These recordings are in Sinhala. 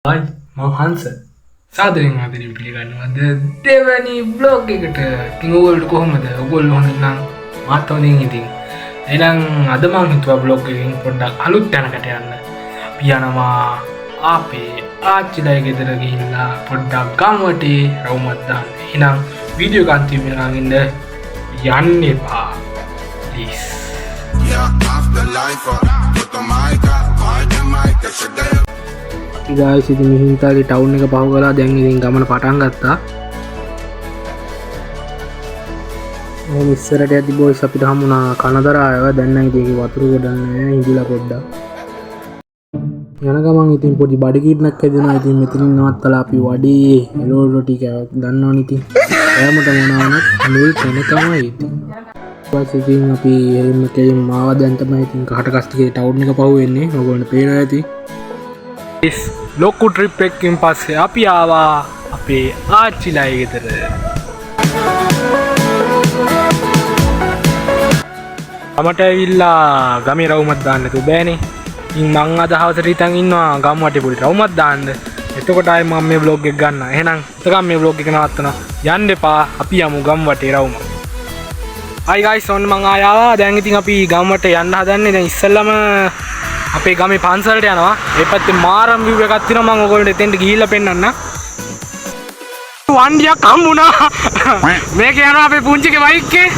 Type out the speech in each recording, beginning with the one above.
Hai, mau Hansa. සාදරයෙන් ආදරයෙන් පිළිගන්නවා. දෙවැනි vlog එකට. ඉතින් ඔයගොල්ලෝ කොහොමද? ඔයගොල්ලෝ හොඳ නම් මාත් හොඳින් ඉතින්. එහෙනම් අද මම හිතුවා vlog එකකින් පොඩ්ඩක් අලුත් තැනකට යන්න. අපි යනවා අපේ ආච්චිලා ගෙදර ගිහිල්ලා පොඩ්ඩක් ගම්වටේ රවුමක් දාන්න. එහෙනම් වීඩියෝ එක අන්තිම වෙනකන් ඉන්න යන්න එපා. Please. Yeah, after life, put the mic up, guys, ඉතින් මිහින්තාගේ ටවුන් එක පහු කරලා දැන් ඉතින් ගමන පටන් ගත්තා. මේ ඉස්සරට යද්දි බොයිස් අපිට හම්බුණා කනදරායව. දැන් නම් ඉතින් වතුර ගොඩක් නැහැ, හිඳිලා පොඩ්ඩක්. යන ගමන් ඉතින් පොඩි බඩගින්නක් හැදෙනවා. ඉතින් මෙතනින් නවත්තලා අපි වඩේ එළවලු ටික ගන්නවනේ. ඉතින් එයාමට මොනවානත් මුල් තැන තමයි ඉතින්. ඊපස්සේ ඉතින් අපි හෙල්මට් එකෙන් මාව දැන් තමයි ඉතින් කහට කස්ටිගේ ටවුන් එක පහු වෙන්නේ. ඔයගොල්ලන්ට පේනවා ඇති. ලොකු ට්‍රිප් එකකින් පස්සේ අපි ආවා අපේ ආච්චිලා ගෙදර. ගමට ඇවිල්ලා ගමේ රවුමක් දාන්න තු බෑනේ. ඉතින් මං අද හවසට හිතන් ඉන්නවා ගම් වටේ පොඩි රවුමක් දාන්න. එතකොට ආයේ මම මේ vlog එක ගන්නවා. එහෙනම් එතකම් මේ vlog එක නවත්තනවා. යන්න එපා. අපි යමු ගම් වටේ රවුම. Hi guys, ඔන්න මං ආවා. දැන් ඉතින් අපි ගම් වටේ යන්න හදන්නේ. දැන් ඉස්සෙල්ලම අපේ ගමේ පන්සලට යනවා. ඒ පැත්තේ මාරම් view එකක් තියෙනවා. මම ඔයගොල්ලන්ට එතෙන්ට ගිහිල්ලා පෙන්නන්න. වණ්ඩියක් හම්බුණා. මේක යනවා අපේ පුංචිගේ බයික් එකේ.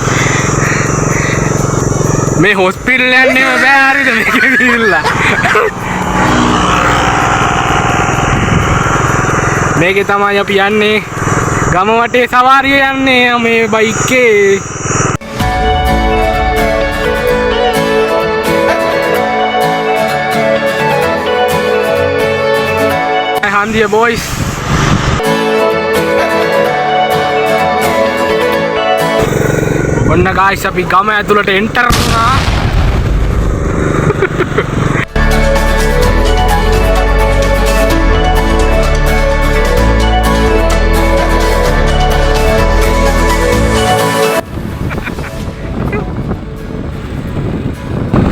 මේ හොස්පිටල් යන්නේම බෑ හරිද මේකේ ගිහිල්ලා. මේකේ තමයි අපි යන්නේ. ගම වටේ සවාරිය යන්නේ මේ බයික් එකේ. Handia boys. ඔන්න guys අපි ගම ඇතුළට enter වුණා.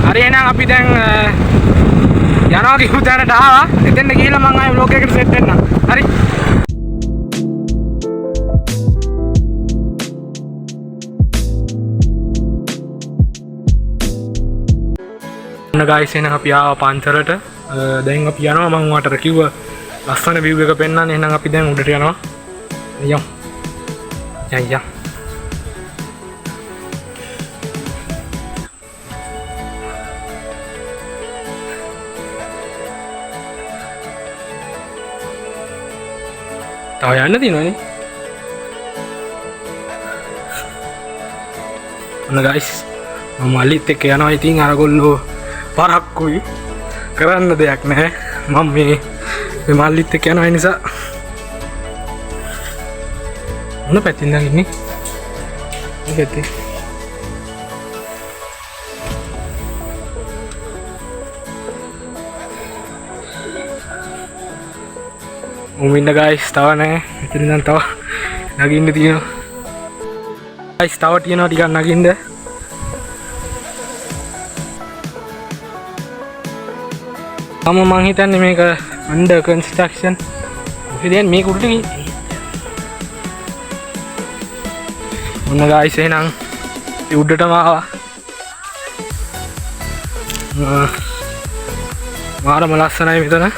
හරි එහෙනම් අපි දැන් යනවා කියපු තැනට ආවා. එතෙන්ට ගිහිල්ලා මම ආයේ vlog එකට සෙට් වෙන්නම්. හරි. ඔන්න guys එහෙනම් අපි ආවා පන්සලට. දැන් අපි යනවා. මම ඔයාලට කිව්වා ලස්සන view එක පෙන්නන්න. එහෙනම් අපි දැන් උඩට යනවා. යම්. යම්. තව යන්න තියෙනවනේ. ඔන්න guys මම අලිත් එක්ක යනවා. ඉතින් අරගොල්ලෝ පරක්කුයි කරන්න දෙයක් නැහැ. මම මේ මල්ලිත් එක්ක යනවා. ඒ නිසා මොන පැතින්ද ඉන්නේ? මේ පැත්තේ. උමින්න guys තව නැහැ. මෙතන නම් තව නගින්න තියෙනවා. guys තව තියෙනවා ටිකක් නගින්න. මම හිතන්නේ මේක under construction. ඉතින් මේක උඩට ගිහින්. ඔන්න guys එහෙනම් උඩටම ආවා. මාරම ලස්සනයි මෙතන.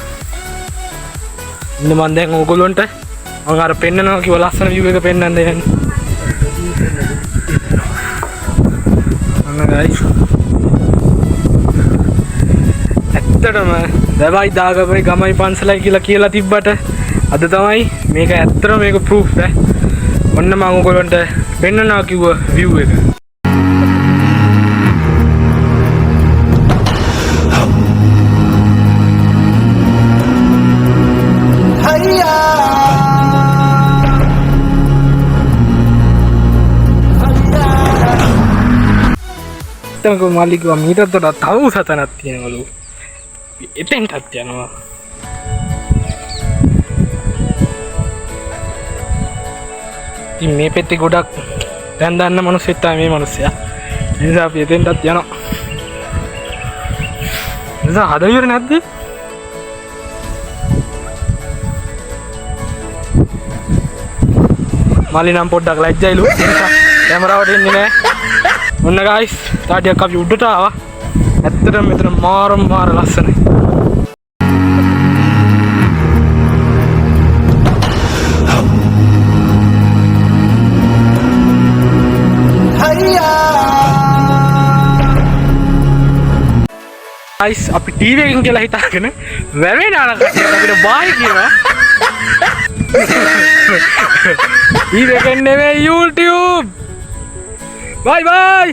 ඉන්න මම දැන් ඕගොල්ලන්ට මම අර පෙන්නනවා කිව්ව ලස්සන view එක පෙන්නන්න යන්නේ. අන්න guys ඇත්තටම දවයි දාගපේ ගමයි පන්සලයි කියලා තිබ්බට අද තමයි මේක ඇත්තටම මේක proof ඈ. ඔන්න මම ඕගොල්ලන්ට පෙන්නනවා කිව්ව view එක. තනක මාලික මීටරට තව උසතනක් තියෙනවලු. එතෙන්ටත් යනවා. ඉතින් මේ පෙත්තේ ගොඩක් දැන් දන්න මිනිස්සෙක් තමයි මේ මිනිස්සයා. ඒ නිසා අපි එතෙන්ටත් යනවා. නිසා හදවිර නැද්ද? මල්ලි නම් පොඩ්ඩක් ලැජ්ජයිලු. කැමරාවට එන්නේ නැහැ. ඔන්න ගයිස් තාටියක් අපි උඩට ආවා. ඇත්තටම මෙතන මාර ලස්සනයි. ගයිස් අපි ටීවී එකකින් කියලා හිතාගෙන වැවේ නාන කට්ටිය අපිට බායි කියනවා. ටීවී එකෙන් නෙමෙයි YouTube. බයි බයි.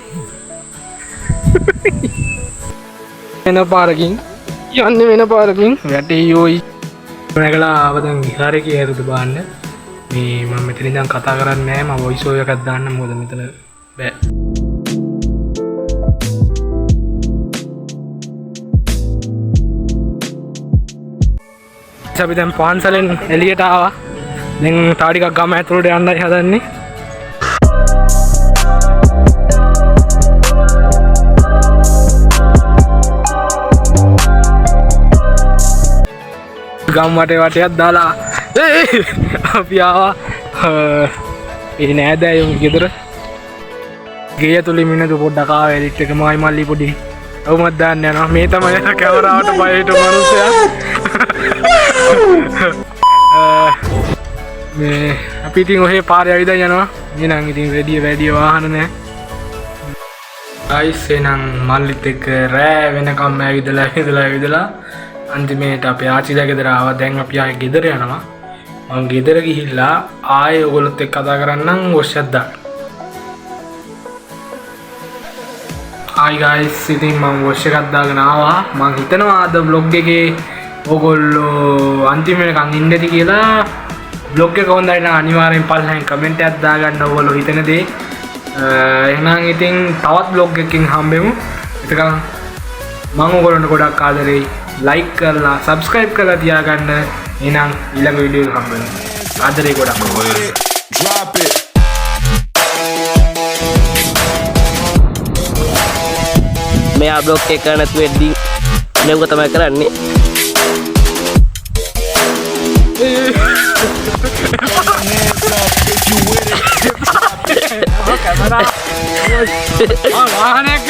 වෙන පාරකින් යන්නේ වෙන පාරකින් වැටේ යෝයි. නැගලා ආව දැන් විහාරේ කියලාද බලන්න. මේ මම මෙතන ඉඳන් කතා කරන්නේ නැහැ. මම වොයිස් ඕවර් එකක් දාන්න මොකද මෙතන බෑ. අපි දැන් පාන්සලෙන් එළියට ආවා. දැන් තා ටිකක් ගම ඇතුළට යන්නයි හදන්නේ. ගම් වටේක් දාලා අපි ආවා ඒ නෑදෑයෝ ගෙදර. ගේ ඇතුළේ මිනිස්සු පොඩ්ඩක් ආවා එලිට් එක මයි මල්ලි පොඩි අවුමත් දාන්න යනවා. මේ තමයි කැමරාවට බය හිටු මිනිස්සයා. මේ අපි ඉතින් ඔහේ පාරේ ඇවිදලා යනවා. එහෙනම් ඉතින් වැඩි වාහන නැහැ. ආයිස් එනම් මල්ලිත් එක්ක රෑ වෙනකම් ඇවිදලා අන්තිමේට අපේ ආච්චිලා ගෙදර ආවා. දැන් අපි ආයේ ගෙදර යනවා. මම ගෙදර ගිහිල්ලා ආයේ ඔයගොල්ලොත් එක්ක කතා කරන්නම් වොයිස් එකක් දාන්න. Hi guys, ඉතින් මම වොයිස් එකක් දාගෙන ආවා. මම හිතනවා අද vlog එකේ ඔයගොල්ලෝ අන්තිම වෙනකන් ඉන්නද කියලා. vlog එක හොඳයි නම් අනිවාර්යෙන් පල්ලෙන් කමෙන්ට් එකක් දාගන්න ඔයගොල්ලෝ හිතන දේ. එහෙනම් ඉතින් තවත් vlog එකකින් හම්බෙමු. එතකන් මම ඔයගොල්ලන්ට ගොඩක් ආදරෙයි. like කරලා subscribe කරලා තියාගන්න. එහෙනම් ඊළඟ වීඩියෝ එක හම්බෙමු. ආදරෙයි ගොඩක්. Drop it. මෙයා බ්ලොග් එක නැතුව වෙද්දී මෙව තමයි කරන්නේ. කැමරා. ආ වාහනයක්